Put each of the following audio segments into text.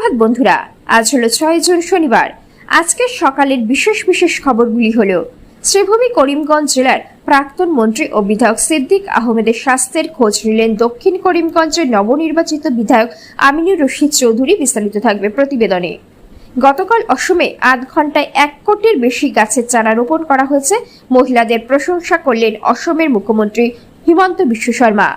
সুপ্রভাত বন্ধুরা, আজ হলো 6 জুন শনিবার। আজকের সকালের বিশেষ খবরগুলি হলো শ্রীভূমি করিমগঞ্জ জেলার প্রাক্তন মন্ত্রী ও বিধায়ক সিদ্দিক আহমেদের স্বাস্থ্যের খোঁজ নিলেন দক্ষিণ করিমগঞ্জের নবনির্বাচিত বিধায়ক আমিনুর রশিদ চৌধুরী। বিস্তারিত থাকবে প্রতিবেদনে। গতকাল অসমে 8 ঘন্টায় 1 কোটির বেশি গাছের চারা রোপণ করা হয়েছে। মহিলাদের প্রশংসা করলেন অসমের মুখ্যমন্ত্রী হিমন্ত বিশ্ব শর্মা।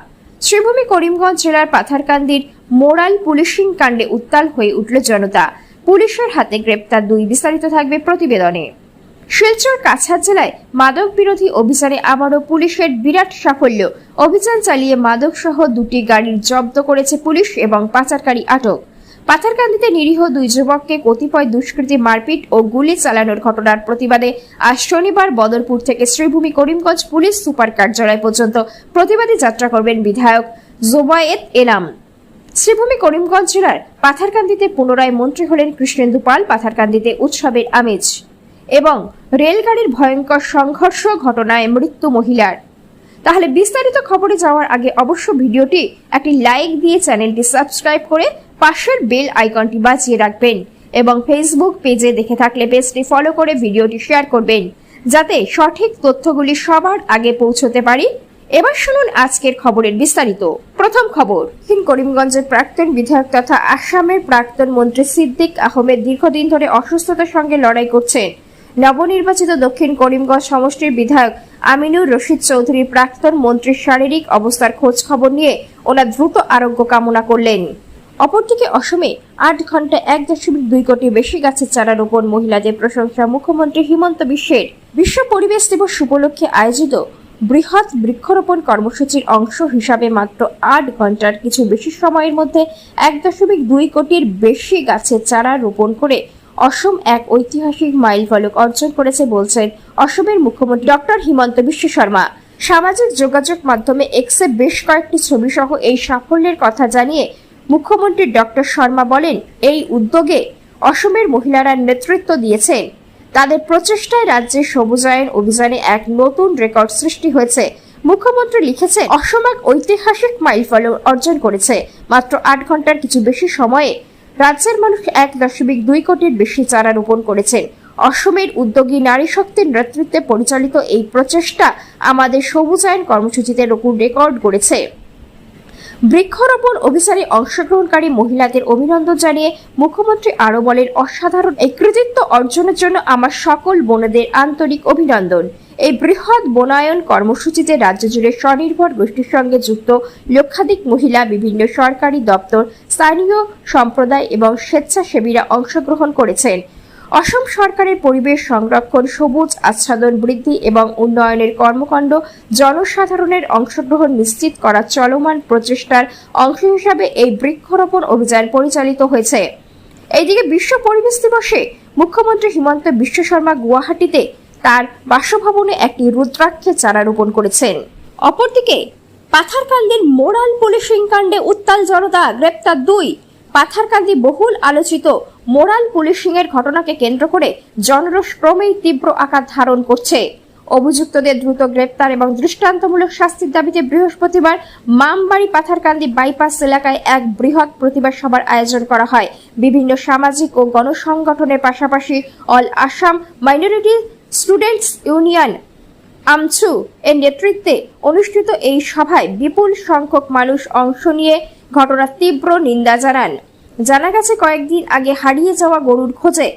শ্রীভূমি করিমগঞ্জ জেলার পাথারকান্দির মোরাল পুলিশিং কাণ্ডে উত্তাল হয়ে উঠল জনতা। পুলিশের হাতে গ্রেপ্তার 2। বিস্তারিত থাকবে প্রতিবেদনে। শিলচর কাছাড় জেলায় মাদক বিরোধী অভিযানে আবারও পুলিশের বিরাট সাফল্য। অভিযান চালিয়ে মাদক সহ 2টি গাড়ি জব্দ করেছে পুলিশ এবং পাচারকারী আটক। পাথারকান্দিতে নিরীহ 2 যুবককে কতিপয় দুষ্কৃতী মারপিট ও গুলি চালানোর ঘটনার প্রতিবাদে আজ শনিবার বদরপুর থেকে শ্রীভূমি করিমগঞ্জ পুলিশ সুপার কার্যালয় পর্যন্ত প্রতিবাদী যাত্রা করবেন বিধায়ক জোবায়েত এনাম। শ্রীভূমি করিমগঞ্জ জেলার পাথারকান্দিতে পুনরায় মন্ত্রী হলেন কৃষ্ণেন্দু পাল। পাথারকান্দিতে উৎসবের আমেজ এবং রেলগাড়ির ভয়ঙ্কর সংঘর্ষ ঘটনায় মৃত্যু মহিলার। তাহলে বিস্তারিত খবরে যাওয়ার আগে অবশ্য ভিডিওটি একটি লাইক দিয়ে চ্যানেলটি সাবস্ক্রাইব করে পাশের বেল আইকনটি বাজিয়ে রাখবেন এবং ফেসবুক পেজে দেখে থাকলে পেজটি ফলো করে ভিডিওটি শেয়ার করবেন, যাতে সঠিক তথ্যগুলি সবার আগে পৌঁছতে পারি। এবার শুনুন আজকের খবরের বিস্তারিত। প্রথম খবর, দক্ষিণ করিমগঞ্জের প্রাক্তন বিধায়ক তথা আসামের প্রাক্তন মন্ত্রী সিদ্দিক আহমেদ দীর্ঘদিন ধরে অসুস্থতার সঙ্গে লড়াই করছেন। নবনির্বাচিত দক্ষিণ করিমগঞ্জ সমষ্টির বিধায়ক আমিনুর রশিদ চৌধুরী প্রাক্তন মন্ত্রীর শারীরিক অবস্থার খোঁজ খবর নিয়ে ওনার দ্রুত আরোগ্য কামনা করলেন। অপরদিকে অসমে 8 ঘন্টায় 1.2 কোটি বেশি গাছের চারা রোপণ। মহিলাদের প্রশংসা। মুখ্যমন্ত্রী হিমন্ত বিশ্বের বিশ্ব পরিবেশ দিবস উপলক্ষে আয়োজিত বৃহৎ বৃক্ষরোপণ কর্মসূচির অংশ হিসাবে মাত্র 8 ঘন্টার কিছু বেশি সময়ের মধ্যে 1.2 কোটির বেশি গাছের চারা রোপণ করে অসম এক ঐতিহাসিক মাইলফলক অর্জন করেছে বলছেন অসমের মুখ্যমন্ত্রী ডক্টর হিমন্ত বিশ্ব শর্মা। সামাজিক যোগাযোগ মাধ্যমে এক্সে বেশ কয়েকটি ছবি সহ এই সাফল্যের কথা জানিয়ে মুখ্যমন্ত্রী ডক্টর শর্মা বলেন, এই উদ্যোগে অসমের মহিলারা নেতৃত্ব দিয়েছেন। তাদের প্রচেষ্টায় রাজ্যে সবুজায়ন অভিযানে এক নতুন রেকর্ড সৃষ্টি হয়েছে। মুখ্যমন্ত্রী লিখেছে, অসম এক ঐতিহাসিক মাইলফলক অর্জন করেছে। মাত্র 8 ঘন্টার কিছু বেশি সময়ে রাজ্যের মানুষ 1.2 কোটির বেশি চারা রোপণ করেছেন। অসমের উদ্যোগী নারী শক্তির নেতৃত্বে পরিচালিত এই প্রচেষ্টা আমাদের সবুজায়ন কর্মসূচিতে নতুন রেকর্ড গড়েছে। বৃক্ষরোপণ অভিযানে অংশগ্রহণকারী মহিলাদের অভিনন্দন জানিয়ে মুখ্যমন্ত্রী আরো বলেন, অসাধারণ এই কৃতিত্ব অর্জনের জন্য আমার সকল বোনেদের আন্তরিক অভিনন্দন। এই বৃহৎ বনায়ন কর্মসূচিতে রাজ্য জুড়ে স্বনির্ভর গোষ্ঠীর সঙ্গে যুক্ত লক্ষাধিক মহিলা, বিভিন্ন সরকারি দপ্তর, স্থানীয় সম্প্রদায় এবং স্বেচ্ছাসেবীরা অংশগ্রহণ করেছেন। অসম সরকারের পরিবেশ সংরক্ষণ, সবুজ আচ্ছাদন বৃদ্ধি এবং উন্নয়নের কর্মকাণ্ড জনসাধারণের অংশগ্রহণ নিশ্চিত করা চলমান প্রচেষ্টার অংশ হিসাবে এই বৃক্ষরোপণ অভিযান পরিচালিত হয়েছে। এইদিকে বিশ্ব পরিবেশ দিবসে মুখ্যমন্ত্রী হিমন্ত বিশ্ব শর্মা গুয়াহাটিতে তার বাসভবনে একটি রুদ্রাক্ষের চারা রোপণ করেছেন। অপরদিকে পাথারকান্দির মোরাল পুলিশিং কাণ্ডে উত্তাল জনতা, গ্রেপ্তার 2। পাথারকান্দি বহুল আলোচিত মোরাল পুলিশিং এর ঘটনাকে কেন্দ্র করে জনরোষ ক্রমেই তীব্র আকার ধারণ করছে। অভিযুক্তদের দ্রুত গ্রেপ্তার এবং দৃষ্টান্তমূলক শাস্তির দাবিতে বৃহস্পতিবার মামবাড়ি পাথারকান্দি বাইপাস এলাকায় এক বৃহৎ প্রতিবাদ সভার আয়োজন করা হয়। বিভিন্ন সামাজিক ও গণসংগঠনের পাশাপাশি all Assam minority students union AAMSU এর নেতৃত্বে অনুষ্ঠিত এই সভায় বিপুল সংখ্যক মানুষ অংশ নিয়ে ঘটনার তীব্র নিন্দা জানান। জানা গেছে, কয়েকদিন আগে হারিয়ে যাওয়া গরুর খোঁজে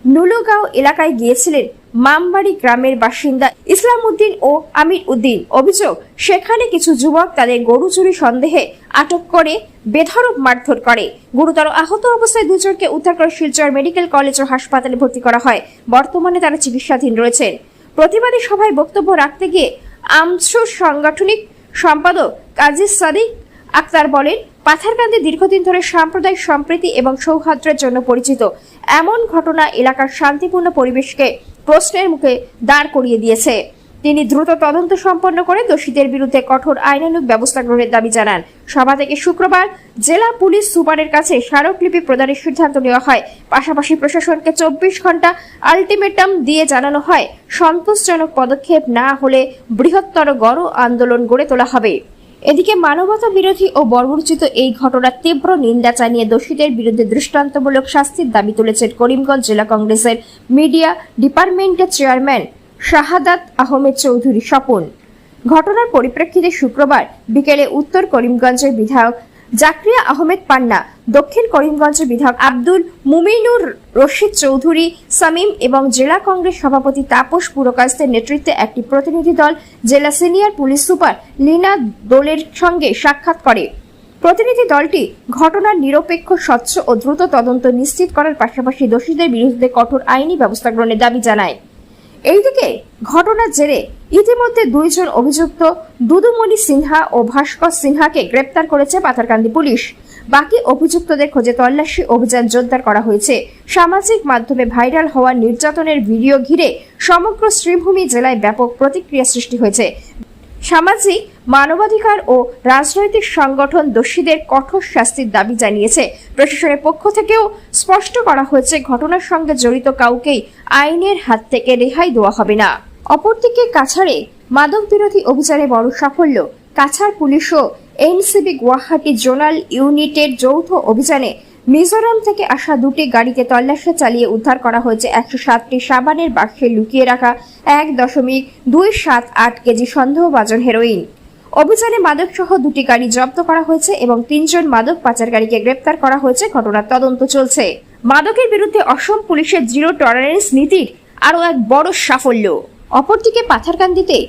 নুলুগাঁও এলাকায় গিয়েছিলেন মামবাড়ি গ্রামের বাসিন্দা ইসলাম উদ্দিন ও আমির উদ্দিন। অভিযোগ, সেখানে কিছু যুবক তাদের গরু চুরি সন্দেহে আটক করে বেধড়ক মারধর করে। গুরুতর আহত অবস্থায় 2 জনকে উদ্ধার করে শিলচর মেডিকেল কলেজ ও হাসপাতালে ভর্তি করা হয়। বর্তমানে তারা চিকিৎসাধীন রয়েছেন। প্রতিবাদী সভায় বক্তব্য রাখতে গিয়ে আমছুর সাংগঠনিক সম্পাদক কাজী সাদিক আক্তার বলেন, পাথারকান্দি দীর্ঘদিন ধরে সাম্প্রদায়িক সম্প্রীতি এবং সৌহার্দ্যের জন্য পরিচিত। এমন ঘটনা এলাকার শান্তিপূর্ণ পরিবেশকে প্রশ্নের মুখে দাঁড় করিয়ে দিয়েছে। তিনি দ্রুত তদন্ত সম্পন্ন করে দোষীদের বিরুদ্ধে কঠোর আইনানুগ ব্যবস্থা গ্রহণের দাবি জানান। সভা থেকে শুক্রবার জেলা পুলিশ সুপারের কাছে স্মারকলিপি প্রদানের সিদ্ধান্ত নেওয়া হয়। পাশাপাশি প্রশাসনকে 24 ঘন্টা আলটিমেটাম দিয়ে জানানো হয়, সন্তোষজনক পদক্ষেপ না হলে বৃহত্তর গণ আন্দোলন গড়ে তোলা হবে। এদিকে মানবতা বিরোধী ও বর্বরোচিত এই ঘটনার তীব্র নিন্দা জানিয়ে দোষীদের বিরুদ্ধে দৃষ্টান্তমূলক শাস্তির দাবি তুলেছেন করিমগঞ্জ জেলা কংগ্রেসের মিডিয়া ডিপার্টমেন্টের চেয়ারম্যান শাহাদাত আহমেদ চৌধুরী স্বপন। ঘটনার পরিপ্রেক্ষিতে শুক্রবার বিকেলে উত্তর করিমগঞ্জের বিধায়ক জাকরিয়া আহমেদ পান্না, দক্ষিণ করিমগঞ্জের বিধায়ক আব্দুল মুমিনুর রশিদ চৌধুরী সামিম এবং জেলা কংগ্রেস সভাপতি তাপস পুরকাস্তের নেতৃত্বে একটি প্রতিনিধি দল জেলা সিনিয়র পুলিশ সুপার লীনা দোলের সঙ্গে সাক্ষাৎ করে। প্রতিনিধি দলটি ঘটনার নিরপেক্ষ, স্বচ্ছ ও দ্রুত তদন্ত নিশ্চিত করার পাশাপাশি দোষীদের বিরুদ্ধে কঠোর আইনি ব্যবস্থা গ্রহণের দাবি জানায়। এইদিকে ঘটনার জেরে ইতিমধ্যে দুইজন অভিযুক্ত দুদুমণি সিনহা ও ভাস্কর সিনহাকে গ্রেপ্তার করেছে পাথারকান্দি পুলিশ। বাকি অভিযুক্তদের খোঁজে তল্লাশি অভিযান জোরদার করা হয়েছে। সামাজিক মাধ্যমে ভাইরাল হওয়া নির্যাতনের ভিডিও ঘিরে সমগ্র শ্রীভূমি জেলায় ব্যাপক প্রতিক্রিয়া সৃষ্টি হয়েছে। সামাজিক, মানবাধিকার ও রাজনৈতিক সংগঠন দোষীদের কঠোর শাস্তির দাবি জানিয়েছে। প্রশাসনের পক্ষ থেকেও স্পষ্ট করা হয়েছে, ঘটনার সঙ্গে জড়িত কাউকেই আইনের হাত থেকে রেহাই দেওয়া হবে না। অপরদিকে কাছাড়ে মাদক বিরোধী অভিযানে বড় সাফল্য। কাছাড় পুলিশ ও এনসিবি গুয়াহাটি জোনাল ইউনিটের যৌথ অভিযানে মিজোরাম থেকে আসা দুটি গাড়িতে তল্লাশি চালিয়ে উদ্ধার করা হয়েছে 107টি সাবানের বাক্সে লুকিয়ে রাখা 1.278 কেজি সন্দেহভাজন হেরোইন। অভিযানে মাদক সহ দুটি গাড়ি জব্দ করা হয়েছে এবং 3 জন মাদক পাচারকারীকে গ্রেপ্তার করা হয়েছে। ঘটনার তদন্ত চলছে। মাদকের বিরুদ্ধে অসম পুলিশের জিরো টলারেন্স নীতির আরও এক বড় সাফল্য। অপরদিকে পাথারকান্দিতে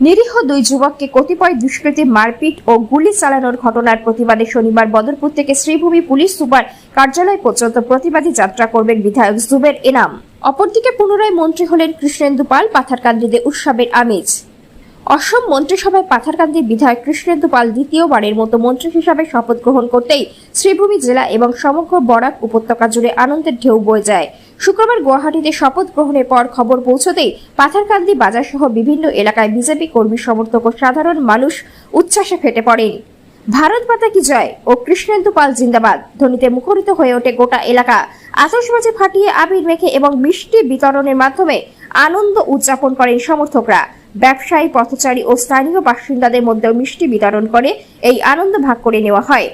নিরীহ দুই যুবককে কতিপয় দুষ্কৃতী মারপিট ও গুলি চালানোর ঘটনার প্রতিবাদে শনিবার বদরপুর থেকে শ্রীভূমি পুলিশ সুপার কার্যালয় পর্যন্ত প্রতিবাদী যাত্রা করবেন বিধায়ক জুবের এনাম। অপরদিকে পুনরায় মন্ত্রী হলেন কৃষ্ণেন্দু পাল। পাথারকান্দিতে উৎসবের আমেজ। অসম মন্ত্রিসভায় পাথারকান্দির বিধায়ক কৃষ্ণেন্দু পাল দ্বিতীয়বারের মতো মন্ত্রী হিসাবে শপথ গ্রহণ করতেই শ্রীভূমি জেলা এবং সমগ্র বরাক উপত্যকা জুড়ে আনন্দের ঢেউ বয়ে যায়। শুক্রবার গুয়াহাটিতে শপথ গ্রহণের পর খবর পৌঁছতেই পাথারকান্দি বাজার সহ বিভিন্ন এলাকায় বিজেপি কর্মী সমর্থক ও সাধারণ মানুষ উচ্ছ্বাসে ফেটে পড়েন। ভারত মাতা কি জয় ও কৃষ্ণেন্দু পাল জিন্দাবাদ ধ্বনিতে মুখরিত হয়ে ওঠে গোটা এলাকা। আতশবাজি ফাটিয়ে, আবির মেখে এবং মিষ্টি বিতরণের মাধ্যমে আনন্দ উদযাপন করেন সমর্থকরা। ব্যবসায়ী, পথচারী ও স্থানীয় বাসিন্দাদের মধ্যেও মিষ্টি বিতরণ করে এই আনন্দ ভাগ করে নেওয়া হয়।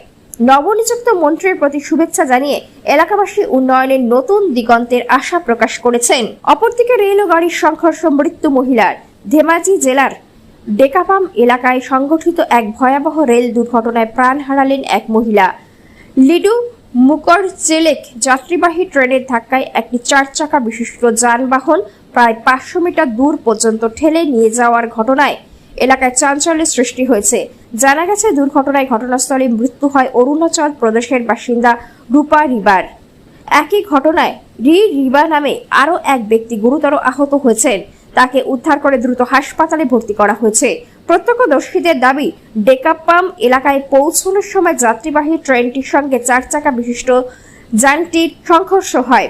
নবনিযুক্ত মন্ত্রীর প্রতি শুভেচ্ছা জানিয়ে এলাকাবাসী উন্নয়নের নতুন দিগন্তের আশা প্রকাশ করেছেন। অপরদিকে রেল ও গাড়ির সংঘর্ষ, মৃত্যু মহিলার। ধেমাজি জেলার ডেকাপাম এলাকায় সংঘটিত এক ভয়াবহ রেল দুর্ঘটনায় প্রাণ হারালেন এক মহিলা। লিডু মুকরচেলেক যাত্রীবাহী ট্রেনের ধাক্কায় একটি 4 চাকা বিশিষ্ট যানবাহন প্রায় 500 মিটার দূর পর্যন্ত ঠেলে নিয়ে যাওয়ার ঘটনায় এলাকায় চাঞ্চল্যের সৃষ্টি হয়েছে। জানা গেছে, দুর্ঘটনায় ঘটনাস্থলে মৃত্যু হয় অরুণাচল প্রদেশের বাসিন্দা রূপা রিবার। একই ঘটনায় রিবা নামে আরও এক ব্যক্তি গুরুতর আহত হয়েছেন। তাকে উদ্ধার করে দ্রুত হাসপাতালে ভর্তি করা হয়েছে। প্রত্যক্ষদর্শীদের দাবি, ডেকাপাম এলাকায় পৌঁছানোর সময় যাত্রীবাহী ট্রেনটির সঙ্গে 4 চাকা বিশিষ্ট যানটির সংঘর্ষ হয়।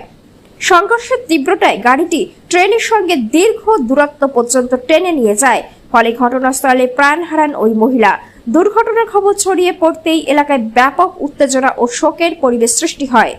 সংঘর্ষের তীব্রতায় গাড়িটি ট্রেনের সঙ্গে দীর্ঘ দূরত্ব পর্যন্ত টেনে নিয়ে যায়। ফলে ঘটনাস্থলে প্রাণ হারান ওই মহিলা। দুর্ঘটনার খবর ছড়িয়ে পড়তেই এলাকায় ব্যাপক উত্তেজনা ও শোকের পরিবেশ সৃষ্টি হয়।